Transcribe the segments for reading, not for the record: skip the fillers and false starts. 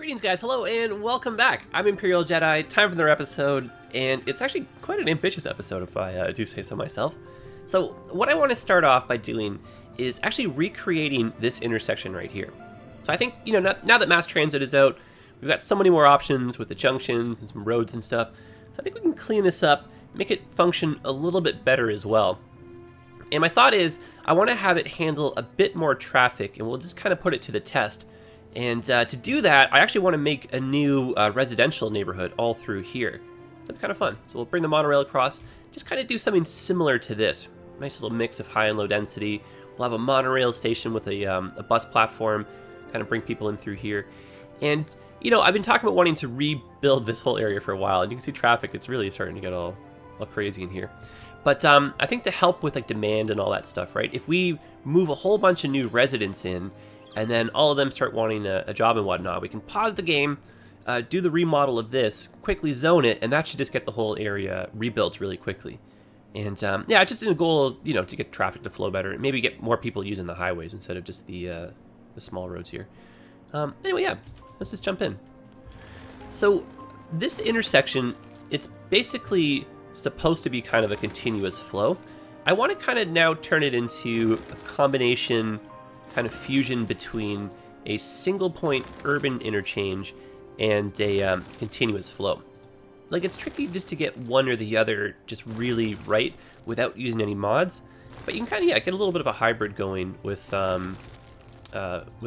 Greetings guys, hello and welcome back. I'm ImperialJedi, time for another episode, and it's actually quite an ambitious epised if I do say so myself. So what I want to start off by doing is actually recreating this intersection right here. So I think, now that mass transit is out, we've got so many more options with the junctions and some roads and stuff, so I think we can clean this up, make it function a little bit better as well. And my thought is, I want to have it handle a bit more traffic, and we'll just kind of put it to the test. And to do that, I actually want to make a new residential neighborhood all through here. That'd be kind of fun. So we'll bring the monorail across, just kind of do something similar to this. Nice little mix of high and low density. We'll have a monorail station with a bus platform, kind of bring people in through here. And, I've been talking about wanting to rebuild this whole area for a while, and you can see traffic, it's really starting to get all crazy in here. But I think to help with like demand and all that stuff, right? If we move a whole bunch of new residents in, and then all of them start wanting a job and whatnot, we can pause the game, do the remodel of this, quickly zone it, and that should just get the whole area rebuilt really quickly. And yeah, just in a goal, to get traffic to flow better, and maybe get more people using the highways instead of just the small roads here. Anyway, yeah, let's just jump in. So this intersection, it's basically supposed to be kind of a continuous flow. I want to kind of now turn it into a combination kind of fusion between a single point urban interchange and a continuous flow. Like, it's tricky just to get one or the other just really right without using any mods, but you can kind of get a little bit of a hybrid going with the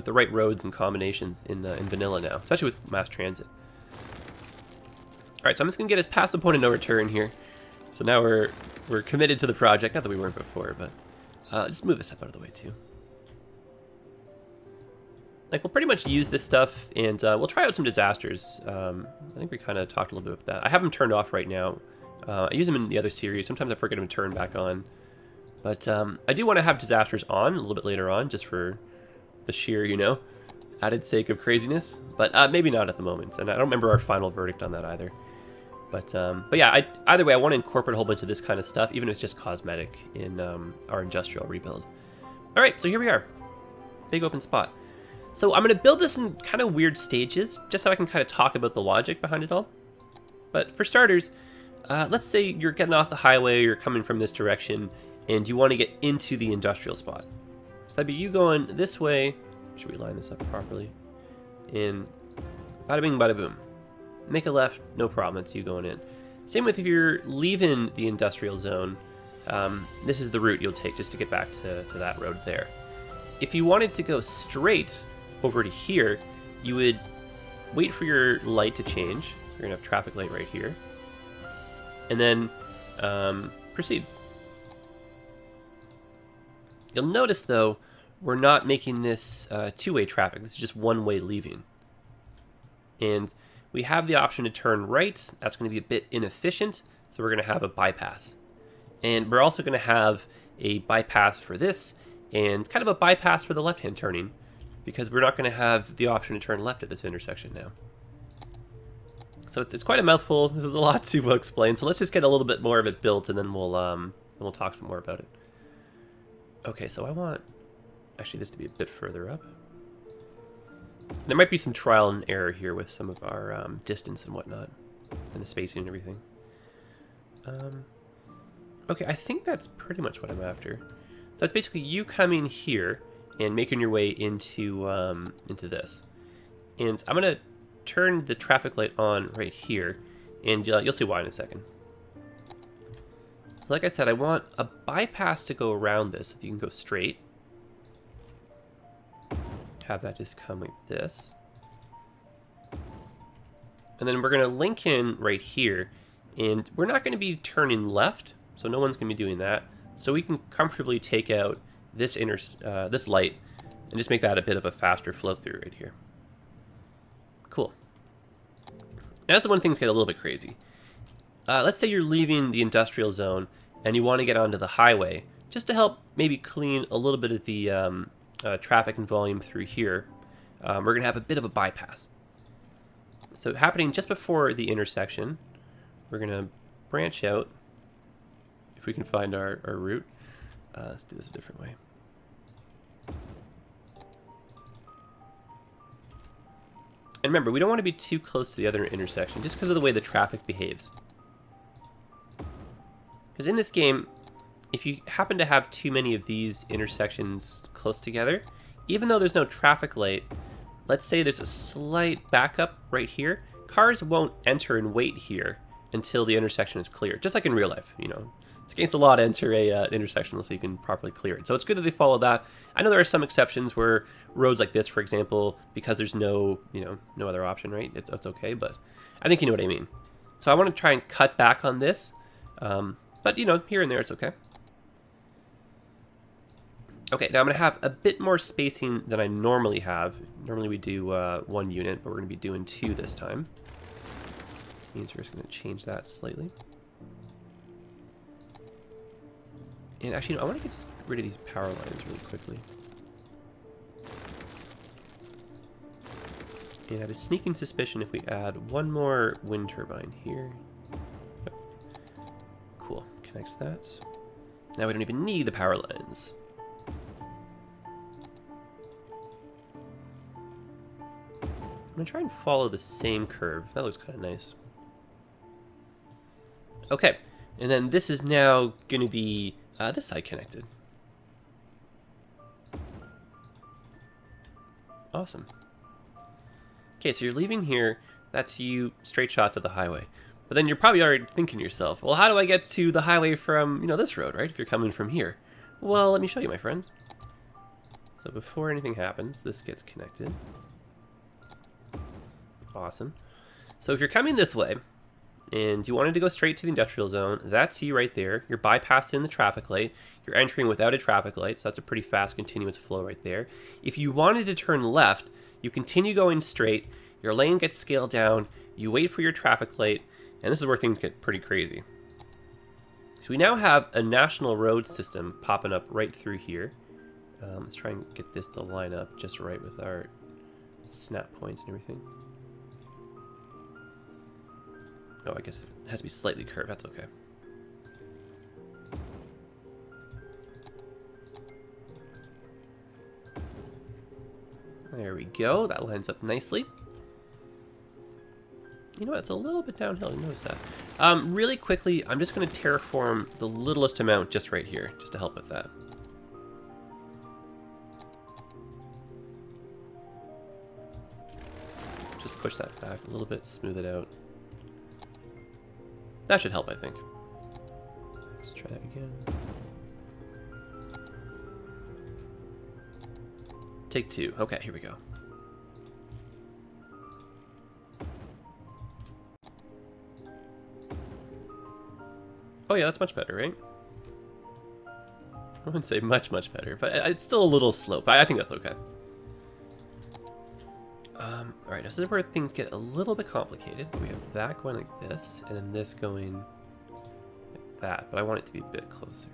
right roads and combinations in vanilla now, especially with mass transit. All right, so I'm just gonna get us past the point of no return here. So now we're committed to the project. Not that we weren't before, but just move this stuff out of the way too. Like, we'll pretty much use this stuff, and we'll try out some disasters. I think we kind of talked a little bit about that. I have them turned off right now. I use them in the other series. Sometimes I forget them to turn back on. But I do want to have disasters on a little bit later on, just for the sheer, added sake of craziness. But maybe not at the moment. And I don't remember our final verdict on that either. But yeah, either way, I want to incorporate a whole bunch of this kind of stuff, even if it's just cosmetic in our industrial rebuild. All right, so here we are. Big open spot. So I'm going to build this in kind of weird stages, just so I can kind of talk about the logic behind it all. But for starters, let's say you're getting off the highway, you're coming from this direction, and you want to get into the industrial spot. So that'd be you going this way. Should we line this up properly? And bada bing, bada boom. Make a left, no problem, it's you going in. Same with if you're leaving the industrial zone, this is the route you'll take just to get back to that road there. If you wanted to go straight over to here, you would wait for your light to change. You're gonna have traffic light right here, and then proceed. You'll notice though, we're not making this two-way traffic. This is just one-way leaving, and we have the option to turn right. That's going to be a bit inefficient, so we're going to have a bypass, and we're also going to have a bypass for this and kind of a bypass for the left-hand turning, because we're not going to have the option to turn left at this intersection now. So it's quite a mouthful. This is a lot to explain. So let's just get a little bit more of it built, and then we'll talk some more about it. Okay, so I want actually this to be a bit further up. There might be some trial and error here with some of our distance and whatnot, and the spacing and everything. Okay, I think that's pretty much what I'm after. That's basically you coming here and making your way into this. And I'm going to turn the traffic light on right here, and you'll see why in a second. Like I said, I want a bypass to go around this. If you can go straight, have that just come like this. And then we're going to link in right here, and we're not going to be turning left, so no one's going to be doing that. So we can comfortably take out this this light and just make that a bit of a faster flow through right here. Cool. Now that's when things get a little bit crazy. Let's say you're leaving the industrial zone and you want to get onto the highway, just to help maybe clean a little bit of the traffic and volume through here. We're going to have a bit of a bypass. So happening just before the intersection, we're going to branch out. If we can find our route. Let's do this a different way. And remember, we don't want to be too close to the other intersection, just because of the way the traffic behaves. Because in this game, if you happen to have too many of these intersections close together, even though there's no traffic light, let's say there's a slight backup right here, cars won't enter and wait here until the intersection is clear, just like in real life, you know. It's against the law to enter an intersection unless you can properly clear it. So it's good that they follow that. I know there are some exceptions where roads like this, for example, because there's no, no other option, right? It's okay, but I think you know what I mean. So I want to try and cut back on this, but here and there it's okay. Okay, now I'm going to have a bit more spacing than I normally have. Normally we do 1 unit, but we're going to be doing 2 this time. Means we're just going to change that slightly. And actually, I want to get just rid of these power lines really quickly. And I have a sneaking suspicion if we add 1 more wind turbine here. Yep. Cool, connects that. Now we don't even need the power lines. I'm gonna try and follow the same curve. That looks kind of nice. Okay, and then this is now gonna be this side connected. Awesome. Okay, so you're leaving here. That's you straight shot to the highway. But then you're probably already thinking to yourself, well, how do I get to the highway from, this road, right? If you're coming from here. Well, let me show you, my friends. So before anything happens, this gets connected. Awesome. So if you're coming this way, and you wanted to go straight to the industrial zone, that's you right there. You're bypassing the traffic light. You're entering without a traffic light, so that's a pretty fast continuous flow right there. If you wanted to turn left, you continue going straight, your lane gets scaled down, you wait for your traffic light, and this is where things get pretty crazy. So we now have a national road system popping up right through here. Let's try and get this to line up just right with our snap points and everything. Oh, I guess it has to be slightly curved. That's okay. There we go. That lines up nicely. You know what? It's a little bit downhill. You notice that. Really quickly, I'm just going to terraform the littlest amount just right here, just to help with that. Just push that back a little bit, smooth it out. That should help, I think. Let's try that again. Take 2. Okay, here we go. Oh yeah, that's much better, right? I wouldn't say much better, but it's still a little slope. I think that's okay. Alright, this is where things get a little bit complicated. We have that going like this, and then this going like that, but I want it to be a bit closer.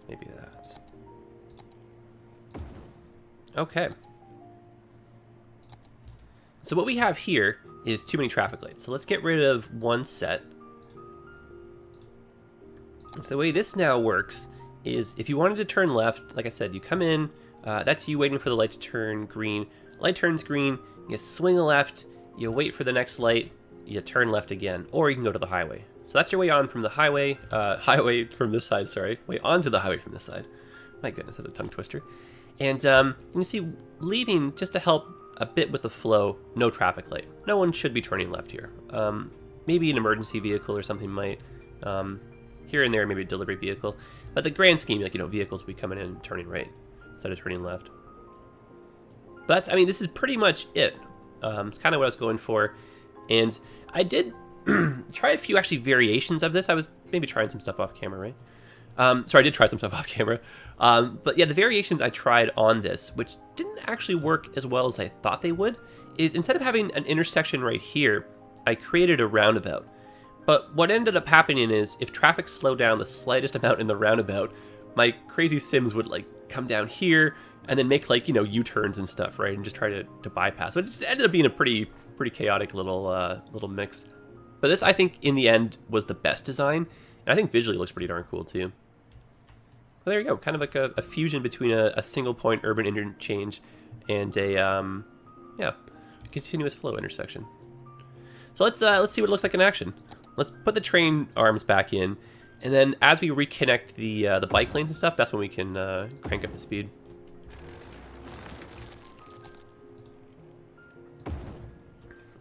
Maybe that. Okay. So what we have here is too many traffic lights. So let's get rid of 1 set. So the way this now works is if you wanted to turn left, like I said, you come in, that's you waiting for the light to turn green. Light turns green, you swing left, you wait for the next light, you turn left again, or you can go to the highway. So that's your way on from the highway, from this side, sorry, way onto the highway from this side. My goodness, that's a tongue twister. And you can see leaving, just to help a bit with the flow, no traffic light. No one should be turning left here. Maybe an emergency vehicle or something might, here and there, maybe a delivery vehicle. But the grand scheme, vehicles will be coming in and turning right instead of turning left. But, I mean, this is pretty much it. It's kind of what I was going for. And I did try a few, actually, variations of this. I was maybe trying some stuff off camera, right? Sorry, I did try some stuff off camera. But, yeah, the variations I tried on this, which didn't actually work as well as I thought they would, is instead of having an intersection right here, I created a roundabout. But what ended up happening is, if traffic slowed down the slightest amount in the roundabout, my crazy Sims would, come down here, and then make U-turns and stuff, right, and just try to bypass. So it just ended up being a pretty chaotic little mix. But this, I think, in the end, was the best design, and I think visually it looks pretty darn cool too. Well, there you go, kind of like a fusion between a single point urban interchange and a yeah, continuous flow intersection. So let's see what it looks like in action. Let's put the train arms back in, and then as we reconnect the bike lanes and stuff, that's when we can crank up the speed.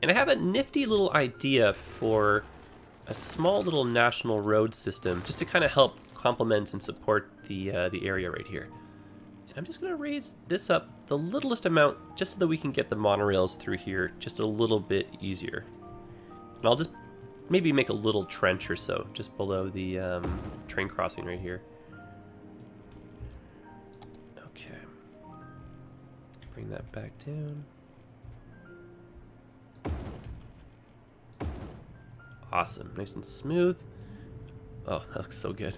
And I have a nifty little idea for a small little national road system, just to kind of help complement and support the area right here. And I'm just going to raise this up the littlest amount, just so that we can get the monorails through here just a little bit easier. And I'll just maybe make a little trench or so just below the train crossing right here. Okay. Bring that back down. Awesome. Nice and smooth. Oh, that looks so good.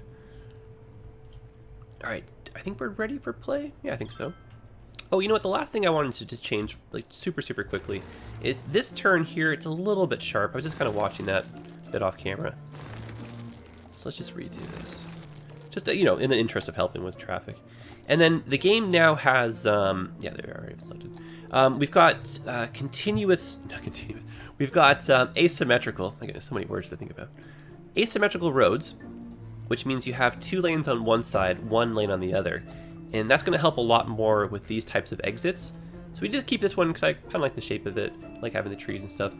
All right. I think we're ready for play. Yeah, I think so. Oh, you know what? The last thing I wanted to just change, like super quickly, is this turn here. It's a little bit sharp. I was just kind of watching that bit off camera. So let's just redo this. Just, you know, in the interest of helping with traffic. And then the game now has, yeah, they are already selected. We've got We've got asymmetrical, I got so many words to think about. Asymmetrical roads, which means you have 2 lanes on one side, 1 lane on the other. And that's going to help a lot more with these types of exits. So we just keep this one because I kind of like the shape of it, I like having the trees and stuff.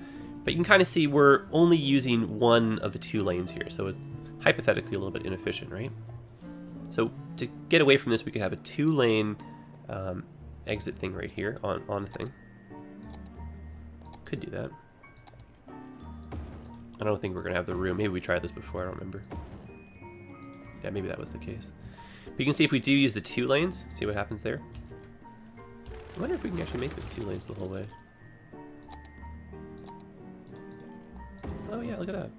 But you can kind of see we're only using 1 of the 2 lanes here, so it's hypothetically a little bit inefficient, right? So to get away from this, we could have a 2-lane exit thing right here on the thing. Could do that. I don't think we're going to have the room. Maybe we tried this before, I don't remember. Yeah, maybe that was the case. But you can see if we do use the 2 lanes, see what happens there. I wonder if we can actually make this 2 lanes the whole way. Oh yeah, look at that.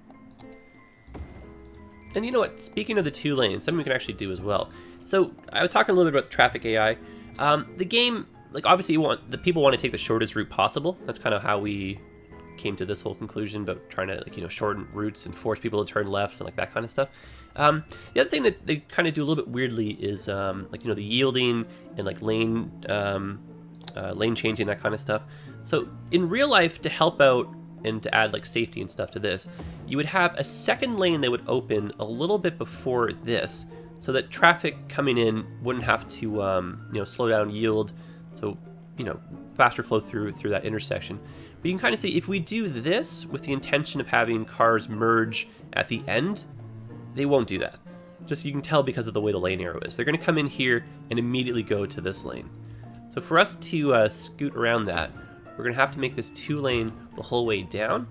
And you know what, speaking of the 2 lanes, something we can actually do as well. So I was talking a little bit about the traffic AI. The game, like obviously the people want to take the shortest route possible. That's kind of how we came to this whole conclusion about trying to, like, you know, shorten routes and force people to turn lefts and like that kind of stuff. The other thing that they kind of do a little bit weirdly is like, you know, the yielding and like lane changing, that kind of stuff. So in real life, to help out and to add like safety and stuff to this, you would have a second lane that would open a little bit before this, so that traffic coming in wouldn't have to you know, slow down, yield, so, you know, faster flow through that intersection. But you can kind of see if we do this with the intention of having cars merge at the end, they won't do that. Just you can tell because of the way the lane arrow is. They're going to come in here and immediately go to this lane. So for us to scoot around that, we're going to have to make this 2-lane the whole way down.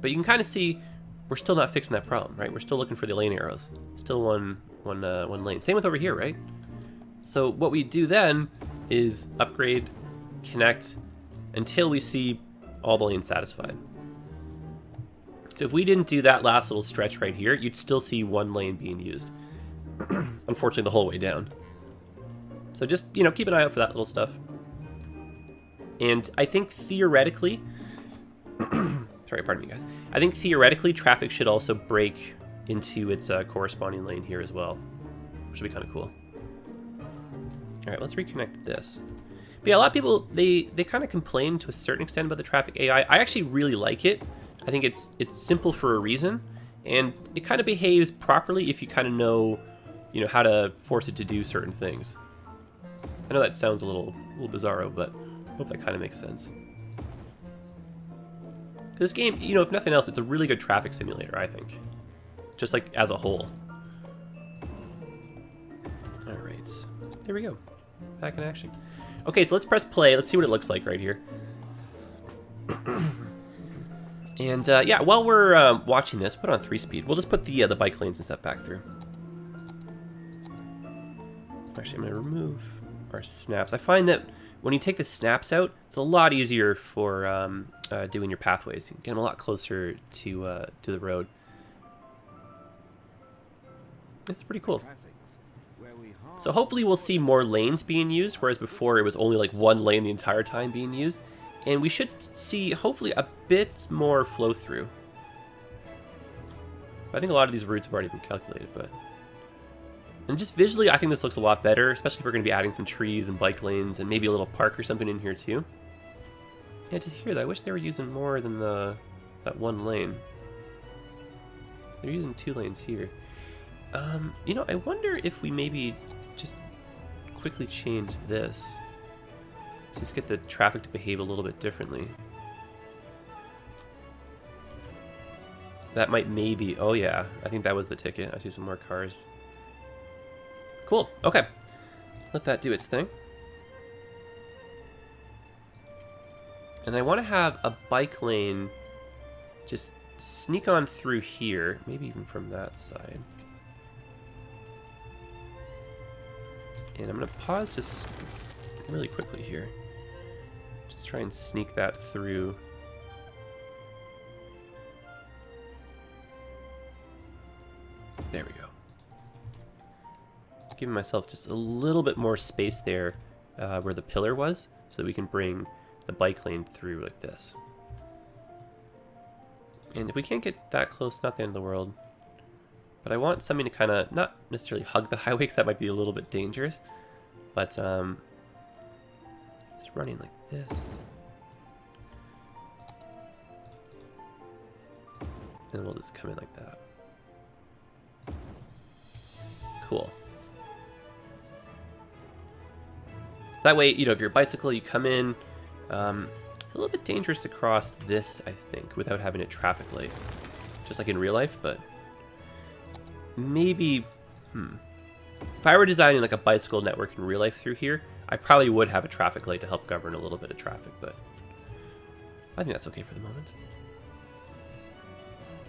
But you can kind of see we're still not fixing that problem, right? We're still looking for the lane arrows. Still one lane. Same with over here, right? So what we do then is upgrade, connect, until we see all the lanes satisfied. So if we didn't do that last little stretch right here, you'd still see 1 lane being used. Unfortunately, the whole way down. So just, you know, keep an eye out for that little stuff. And I think theoretically, sorry, pardon me guys. I think theoretically traffic should also break into its corresponding lane here as well, which would be kind of cool. All right, let's reconnect this. But yeah, a lot of people, they kind of complain to a certain extent about the traffic AI. I actually really like it. I think it's simple for a reason, and it kind of behaves properly if you kind of know, you know, how to force it to do certain things. I know that sounds a little bizarro, but I hope that kind of makes sense. This game, you know, if nothing else, it's a really good traffic simulator, I think. Just like as a whole. All right, there we go. Back in action. Okay, so let's press play. Let's see what it looks like right here. And yeah, while we're watching this, put on 3-speed. We'll just put the bike lanes and stuff back through. Actually, I'm going to remove our snaps. I find that when you take the snaps out, it's a lot easier for doing your pathways. You can get them a lot closer to the road. It's pretty cool. So hopefully we'll see more lanes being used, whereas before it was only like 1 lane the entire time being used. And we should see, hopefully, a bit more flow through. I think a lot of these routes have already been calculated, but... And just visually, I think this looks a lot better, especially if we're going to be adding some trees and bike lanes and maybe a little park or something in here too. Yeah, just here, though, I wish they were using more than that one lane. They're using 2 lanes here. You know, I wonder if we maybe just quickly change this. Just get the traffic to behave a little bit differently. That might maybe... Oh, yeah. I think that was the ticket. I see some more cars. Cool. Okay. Let that do its thing. And I want to have a bike lane just sneak on through here. Maybe even from that side. And I'm going to pause just really quickly here. Just try and sneak that through. There we go. Giving myself just a little bit more space there where the pillar was, so that we can bring the bike lane through like this. And if we can't get that close, not the end of the world. But I want something to kind of, not necessarily hug the highway, because that might be a little bit dangerous. But just running like this. And we'll just come in like that. Cool. That way, you know, if you're a bicycle, you come in. It's a little bit dangerous to cross this, I think, without having a traffic light. Just like in real life, but maybe, if I were designing like a bicycle network in real life through here, I probably would have a traffic light to help govern a little bit of traffic, but I think that's okay for the moment.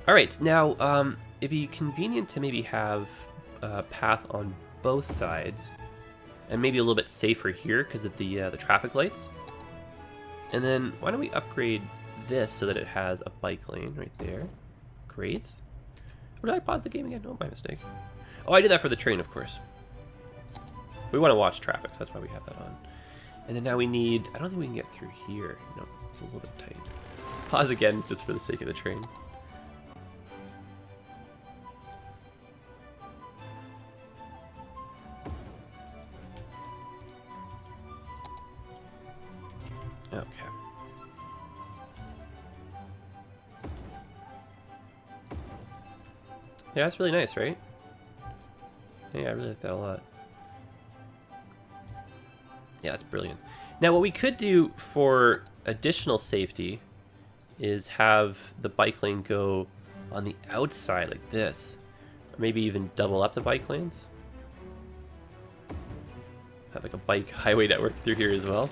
All right, now it'd be convenient to maybe have a path on both sides, and maybe a little bit safer here because of the traffic lights. And then why don't we upgrade this so that it has a bike lane right there? Great. Or did I pause the game again? Oh, my mistake. Oh, I did that for the train, of course. We want to watch traffic, so that's why we have that on. And then now we need... I don't think we can get through here. No, it's a little bit tight. Pause again, just for the sake of the train. Okay. Yeah, that's really nice, right? Yeah, I really like that a lot. Yeah, that's brilliant. Now, what we could do for additional safety is have the bike lane go on the outside like this. Or maybe even double up the bike lanes. Have like a bike highway network through here as well.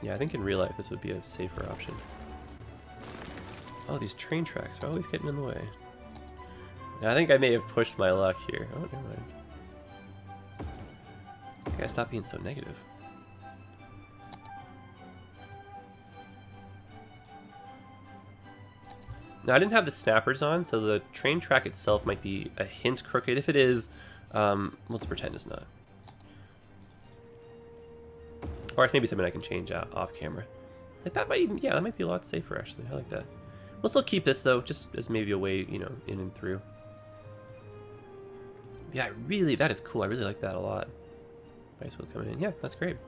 Yeah, I think in real life this would be a safer option. Oh, these train tracks are always getting in the way. Now, I think I may have pushed my luck here. Oh, never mind. I gotta stop being so negative. Now, I didn't have the snappers on, so the train track itself might be a hint crooked. If it is, we'll just pretend it's not. Or it's maybe something I can change out off camera. Like that might even, yeah, that might be a lot safer actually. I like that. We'll still keep this though, just as maybe a way, you know, in and through. Yeah, really, that is cool. I really like that a lot. Bicycle coming in. Yeah, that's great.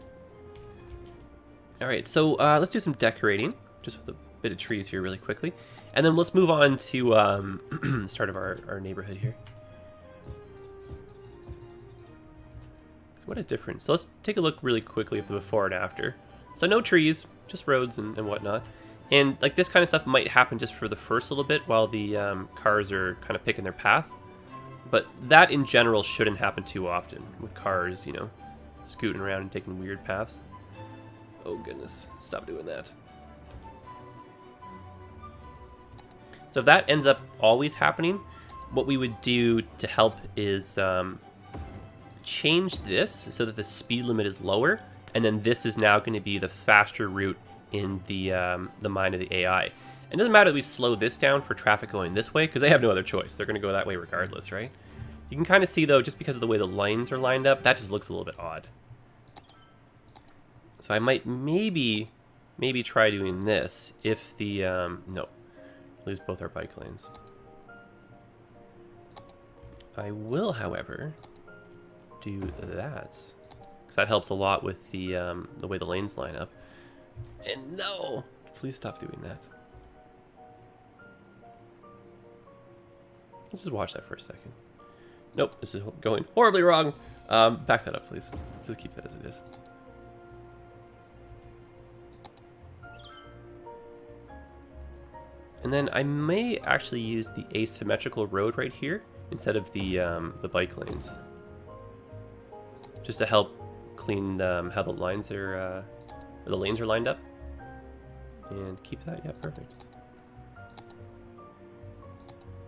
All right, so let's do some decorating, just with a bit of trees here really quickly. And then let's move on to the start of our neighborhood here. What a difference. So let's take a look really quickly at the before and after. So no trees, just roads and whatnot. And like this kind of stuff might happen just for the first little bit while the cars are kind of picking their path. But that in general shouldn't happen too often with cars, you know, scooting around and taking weird paths. Oh goodness, stop doing that. So if that ends up always happening, what we would do to help is change this so that the speed limit is lower, and then this is now going to be the faster route in the mind of the AI. It doesn't matter that we slow this down for traffic going this way, because they have no other choice. They're going to go that way regardless, right? You can kind of see, though, just because of the way the lines are lined up, that just looks a little bit odd. So I might maybe try doing this if the... no. Lose both our bike lanes. I will, however, do that. Because that helps a lot with the way the lanes line up. And no! Please stop doing that. Let's just watch that for a second. Nope, this is going horribly wrong. Back that up, please. Just keep that as it is. And then I may actually use the asymmetrical road right here instead of the bike lanes, just to help clean how the lines are, or the lanes are lined up. And keep that, yeah, perfect.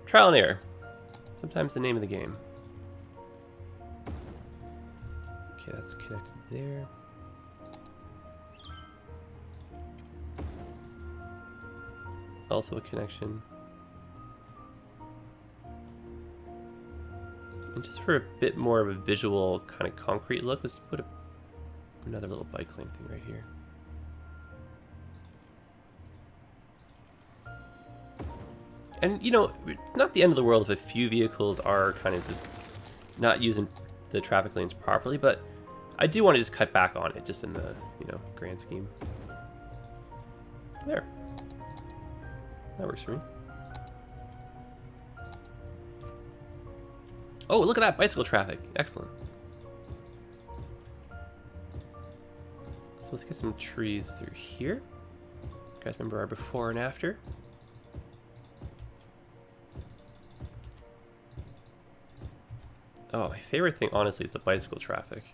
Trial and error. Sometimes the name of the game. Okay, that's connected there. Also a connection. And just for a bit more of a visual kind of concrete look, let's put another little bike lane thing right here. And, you know, not the end of the world if a few vehicles are kind of just not using the traffic lanes properly, but I do want to just cut back on it, just in the, you know, grand scheme. There. That works for me. Oh, look at that bicycle traffic. Excellent. So let's get some trees through here. You guys remember our before and after? Oh, my favorite thing, honestly, is the bicycle traffic.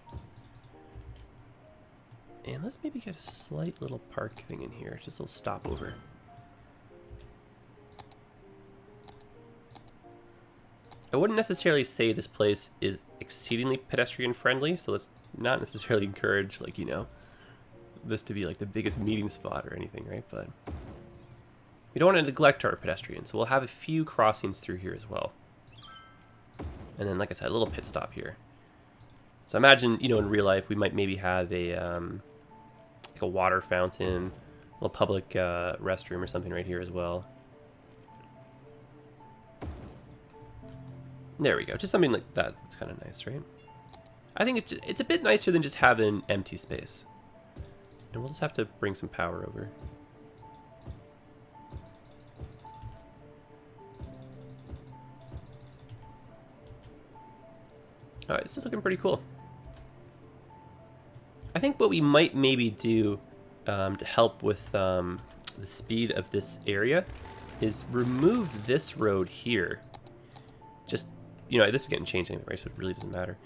And let's maybe get a slight little park thing in here, just a little stopover. I wouldn't necessarily say this place is exceedingly pedestrian friendly, so let's not necessarily encourage, like, you know, this to be like the biggest meeting spot or anything, right? But we don't want to neglect our pedestrians, so we'll have a few crossings through here as well. And then, like I said, a little pit stop here. So imagine, you know, in real life, we might maybe have a like a water fountain, a little public restroom or something right here as well. There we go. Just something like that. That's kind of nice, right? I think it's a bit nicer than just having empty space. And we'll just have to bring some power over. Alright, this is looking pretty cool. I think what we might maybe do to help with the speed of this area is remove this road here. Just, you know, this is getting changed anyway, right? So it really doesn't matter.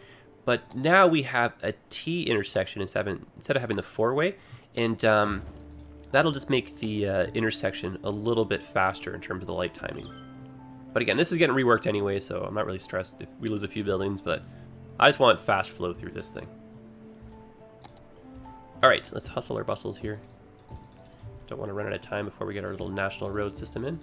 But now we have a T intersection instead of having the four-way, and that'll just make the intersection a little bit faster in terms of the light timing. But again, this is getting reworked anyway, so I'm not really stressed if we lose a few buildings, but I just want fast flow through this thing. Alright, so let's hustle our bustles here. Don't want to run out of time before we get our little national road system in.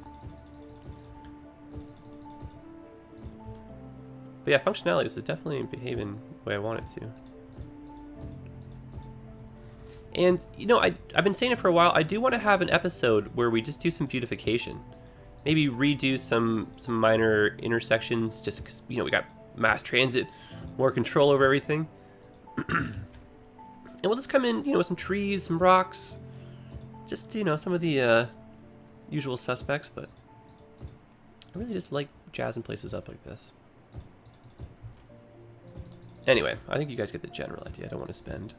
But yeah, functionality, this is definitely behaving the way I want it to. And, you know, I've been saying it for a while, I do want to have an episode where we just do some beautification. Maybe redo some minor intersections, just because, you know, we got mass transit, more control over everything. And we'll just come in, you know, with some trees, some rocks, just, you know, some of the usual suspects, but I really just like jazzing places up like this. Anyway, I think you guys get the general idea. I don't want to spend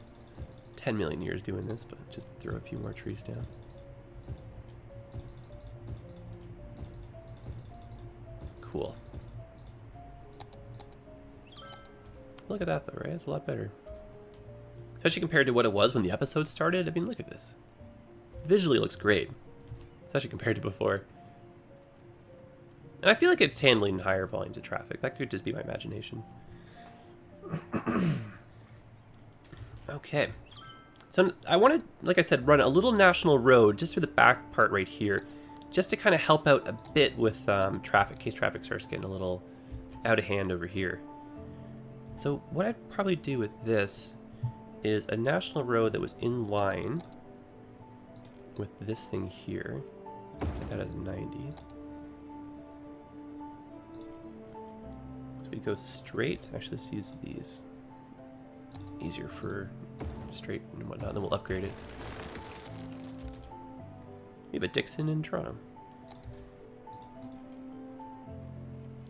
10 million years doing this, but just throw a few more trees down. Cool. Look at that though, right? It's a lot better. Especially compared to what it was when the episode started. I mean, look at this. Visually looks great. Especially compared to before. And I feel like it's handling higher volumes of traffic. That could just be my imagination. Okay. So I want to, like I said, run a little national road just for the back part right here. Just to kind of help out a bit with traffic, in case traffic starts getting a little out of hand over here. So what I'd probably do with this is a national road that was in line with this thing here. Set that at 90. So we go straight. Actually, let's use these. easier for straight and whatnot. Then we'll upgrade it. We have a Dixon in Toronto.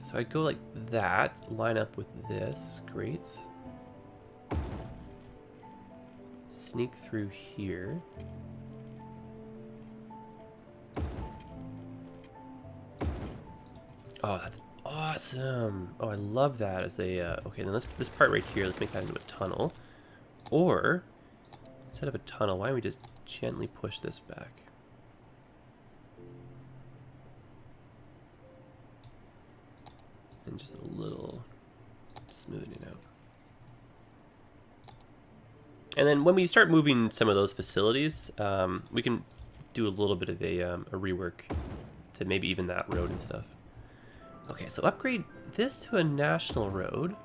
So I'd go like that, line up with this. Great. Sneak through here. Oh, that's awesome. Oh, I love that as a, okay, then this part right here, let's make that into a tunnel. Or, instead of a tunnel, why don't we just gently push this back? And just a little smoothing it out. And then when we start moving some of those facilities, we can do a little bit of a rework to maybe even that road and stuff. Okay, so upgrade this to a national road.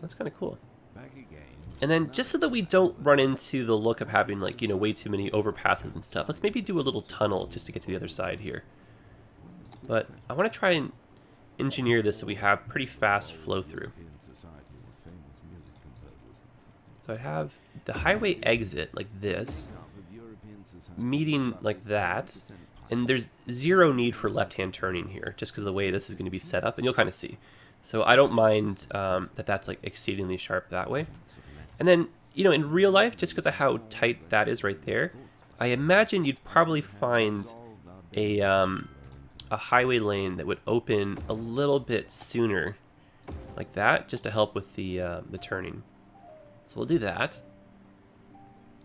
That's kind of cool. And then just so that we don't run into the look of having, like, you know, way too many overpasses and stuff, let's maybe do a little tunnel just to get to the other side here. But I want to try and engineer this so we have pretty fast flow through. So I'd have the highway exit like this, meeting like that, and there's zero need for left-hand turning here, just because of the way this is going to be set up, and you'll kind of see. So I don't mind that that's like exceedingly sharp that way. And then, you know, in real life, just because of how tight that is right there, I imagine you'd probably find a highway lane that would open a little bit sooner, like that, just to help with the turning. So we'll do that,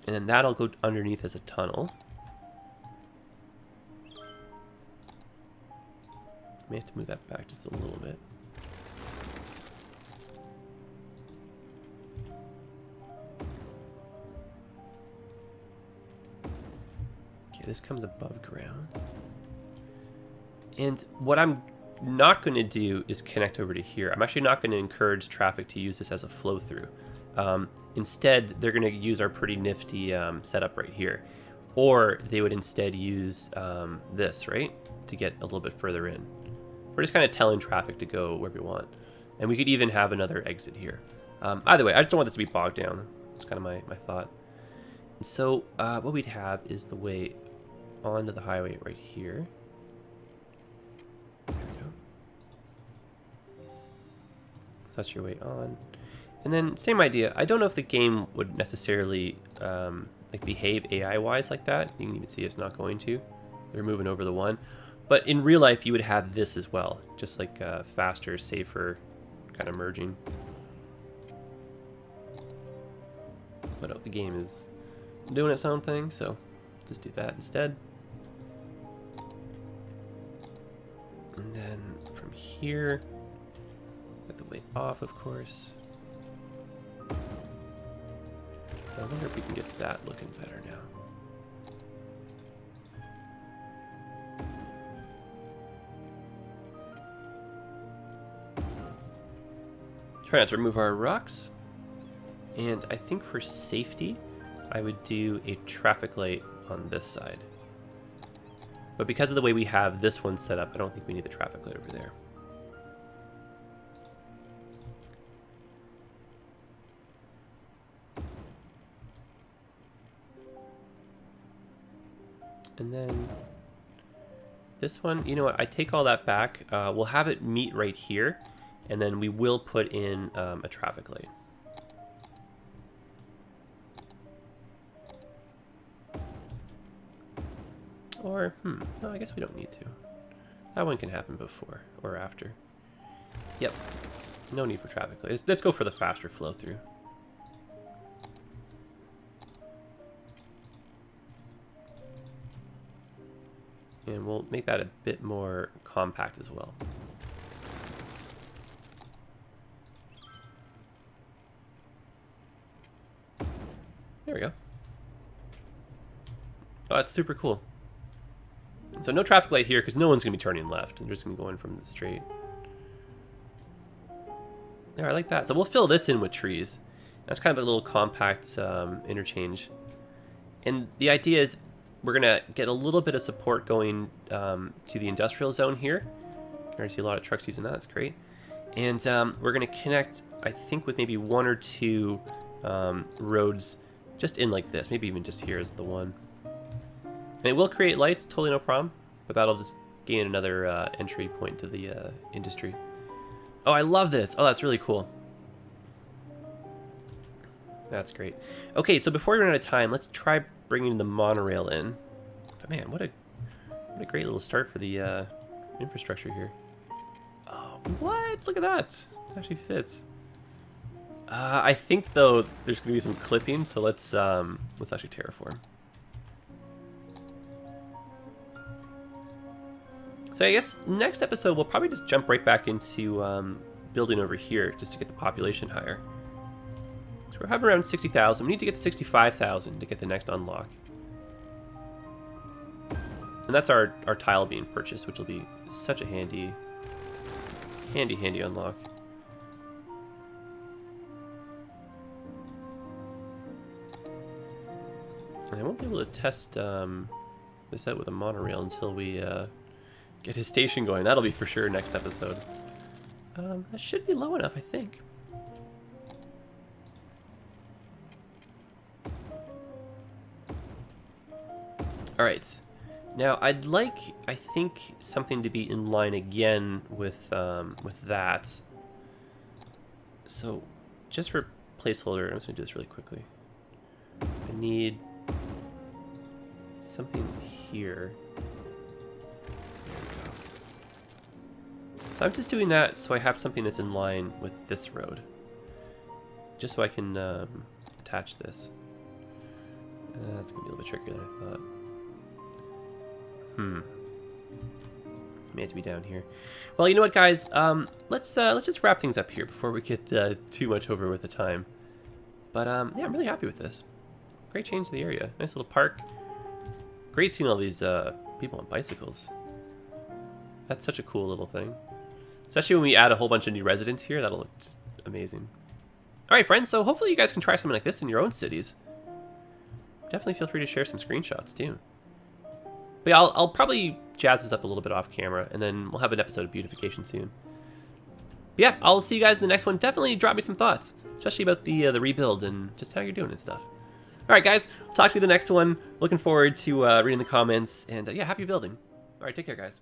and then that'll go underneath as a tunnel. May have to move that back just a little bit. Okay, this comes above ground. And what I'm not going to do is connect over to here. I'm actually not going to encourage traffic to use this as a flow through. Instead, they're going to use our pretty nifty setup right here. Or they would instead use this, right? To get a little bit further in. We're just kind of telling traffic to go where we want. And we could even have another exit here. Either way, I just don't want this to be bogged down. That's kind of my thought. And so what we'd have is the way onto the highway right here. There we go. So that's your way on. And then same idea. I don't know if the game would necessarily like behave AI-wise like that. You can even see it's not going to. They're moving over the one. But in real life, you would have this as well, just like faster, safer kind of merging. But the game is doing its own thing, so just do that instead. And then from here, get the way off, of course. I wonder if we can get that looking better now. Try not to remove our rocks. And I think for safety, I would do a traffic light on this side. But because of the way we have this one set up, I don't think we need the traffic light over there. And then this one, you know what, I take all that back. We'll have it meet right here, and then we will put in a traffic light. Or, no, I guess we don't need to. That one can happen before or after. Yep, no need for traffic lights. Let's go for the faster flow through. And we'll make that a bit more compact as well. There we go. Oh, that's super cool. So no traffic light here because no one's going to be turning left. They're just going to go in from the straight. There, I like that. So we'll fill this in with trees. That's kind of a little compact interchange. And the idea is we're going to get a little bit of support going to the industrial zone here. You already see a lot of trucks using that. That's great. And we're going to connect, I think, with maybe 1 or 2 roads just in like this. Maybe even just here is the one. And it will create lights, totally no problem. But that'll just gain another entry point to the industry. Oh, I love this. Oh, that's really cool. That's great. Okay, so before we run out of time, let's try bringing the monorail in. But man, what a great little start for the infrastructure here. Oh, what? Look at that. It actually fits. I think though there's gonna be some clipping, so let's actually terraform. So I guess next episode we'll probably just jump right back into building over here just to get the population higher. So we're having around 60,000. We need to get to 65,000 to get the next unlock. And that's our tile being purchased, which will be such a handy unlock. And I won't be able to test this out with a monorail until we get his station going. That'll be for sure next episode. That should be low enough, I think. All right. Now I'd like, I think, something to be in line again with that. So, just for placeholder, I'm just gonna do this really quickly. I need something here. So I'm just doing that so I have something that's in line with this road, just so I can attach this. That's gonna be a little bit trickier than I thought. May have to be down here. Well, you know what, guys? Let's just wrap things up here before we get too much over with the time. But yeah, I'm really happy with this. Great change to the area. Nice little park. Great seeing all these people on bicycles. That's such a cool little thing. Especially when we add a whole bunch of new residents here, that'll look just amazing. All right, friends. So hopefully you guys can try something like this in your own cities. Definitely feel free to share some screenshots too. But yeah, I'll probably jazz this up a little bit off camera, and then we'll have an episode of beautification soon. But yeah, I'll see you guys in the next one. Definitely drop me some thoughts, especially about the rebuild and just how you're doing and stuff. All right, guys, I'll talk to you in the next one. Looking forward to reading the comments, and yeah, happy building. All right, take care, guys.